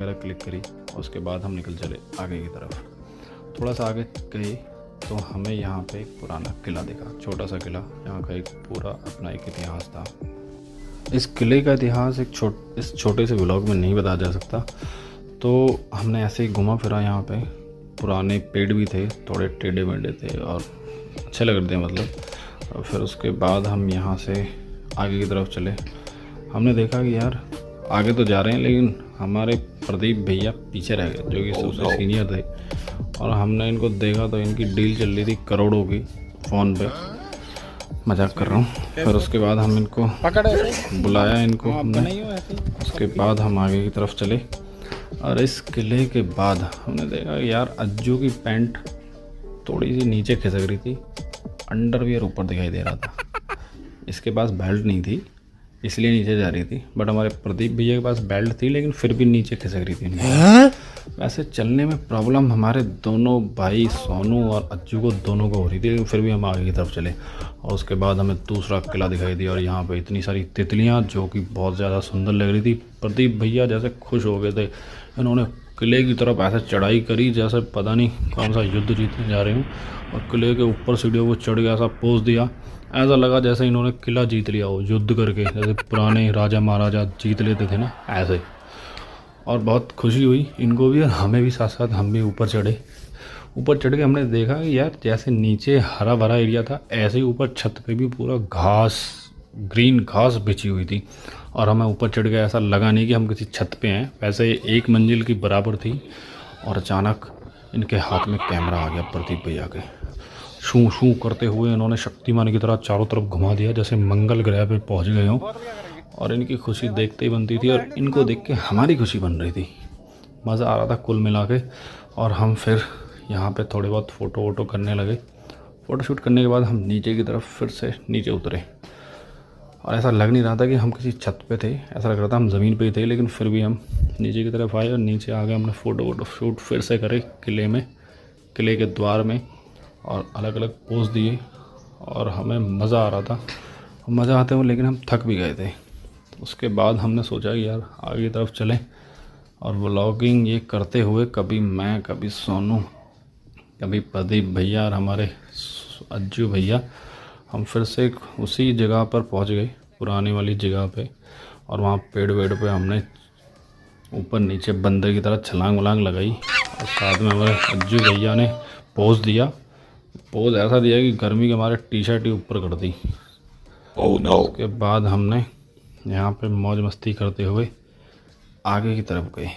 वगैरह क्लिक करी और उसके बाद हम निकल चले आगे की तरफ। थोड़ा सा आगे गए तो हमें यहाँ पे एक पुराना किला दिखा, छोटा सा किला। यहाँ का एक पूरा अपना एक इतिहास था। इस किले का इतिहास इस छोटे से व्लॉग में नहीं बताया जा सकता, तो हमने ऐसे ही घुमा फिरा। यहाँ पे पुराने पेड़ भी थे, थोड़े टेढ़े मेढ़े थे और अच्छे लग रहे थे मतलब। और फिर उसके बाद हम यहाँ से आगे की तरफ चले। हमने देखा कि यार आगे तो जा रहे हैं लेकिन हमारे प्रदीप भैया पीछे रह गए, जो कि सबसे सीनियर थे। और हमने इनको देखा तो इनकी डील चल रही थी करोड़ों की फ़ोन पे। मजाक कर रहा हूँ। फिर उसके बाद हम इनको बुलाया, इनको हमने। उसके बाद हम आगे की तरफ चले और इस किले के बाद हमने देखा यार अज्जू की पैंट थोड़ी सी नीचे खिसक रही थी, अंडरवियर ऊपर दिखाई दे रहा था। इसके पास बेल्ट नहीं थी इसलिए नीचे जा रही थी, बट हमारे प्रदीप भैया के पास बेल्ट थी लेकिन फिर भी नीचे खिसक रही थी। वैसे चलने में प्रॉब्लम हमारे दोनों भाई सोनू और अज्जू को दोनों को हो रही थी, लेकिन फिर भी हम आगे की तरफ चले। और उसके बाद हमें दूसरा किला दिखाई दिया और यहाँ पे इतनी सारी तितलियाँ जो कि बहुत ज़्यादा सुंदर लग रही थी। प्रदीप भैया जैसे खुश हो गए थे, इन्होंने किले की तरफ ऐसे चढ़ाई करी जैसे पता नहीं कौन सा युद्ध जीतने जा रहे हूँ। और किले के ऊपर सीढ़ियों को चढ़ के ऐसा पोज दिया, ऐसा लगा जैसे इन्होंने किला जीत लिया हो युद्ध करके, जैसे पुराने राजा महाराजा जीत लेते थे ना, ऐसे। और बहुत खुशी हुई इनको भी और हमें भी, साथ साथ हम भी ऊपर चढ़े। ऊपर चढ़ के हमने देखा कि यार जैसे नीचे हरा भरा एरिया था, ऐसे ही ऊपर छत पे भी पूरा घास, ग्रीन घास बिछी हुई थी। और हमें ऊपर चढ़ के ऐसा लगा नहीं कि हम किसी छत पे हैं, वैसे एक मंजिल की बराबर थी। और अचानक इनके हाथ में कैमरा आ गया प्रदीप भैया के। शू शू करते हुए इन्होंने शक्तिमान की तरह चारों तरफ घुमा दिया जैसे मंगल ग्रह पे पहुंच गए हों। और इनकी खुशी देखते ही बनती थी और इनको देख के हमारी खुशी बन रही थी। मज़ा आ रहा था कुल मिला के। और हम फिर यहाँ पे थोड़े बहुत फ़ोटो वोटो करने लगे। फ़ोटो शूट करने के बाद हम नीचे की तरफ फिर से नीचे उतरे और ऐसा लग नहीं रहा था कि हम किसी छत पे थे, ऐसा लग रहा था हम ज़मीन पे ही थे। लेकिन फिर भी हम नीचे की तरफ आए और नीचे आके हमने फ़ोटो वोटो शूट फिर से करे किले में, किले के द्वार में, और अलग अलग पोज दिए। और हमें मज़ा आ रहा था। मज़ा आते हुए लेकिन हम थक भी गए थे। उसके बाद हमने सोचा कि यार आगे की तरफ चलें और व्लॉगिंग ये करते हुए कभी मैं, कभी सोनू, कभी प्रदीप भैया और हमारे अज्जू भैया, हम फिर से उसी जगह पर पहुंच गए, पुरानी वाली जगह पे। और वहाँ पेड़ वेड़ पे हमने ऊपर नीचे बंदर की तरह छलांग वलांग लगाई। और साथ में हमारे अज्जू भैया ने पोज दिया। पोज ऐसा दिया कि गर्मी के हमारे टी शर्ट ही ऊपर कर दी। Oh no! उसके बाद हमने यहाँ पे मौज मस्ती करते हुए आगे की तरफ गए।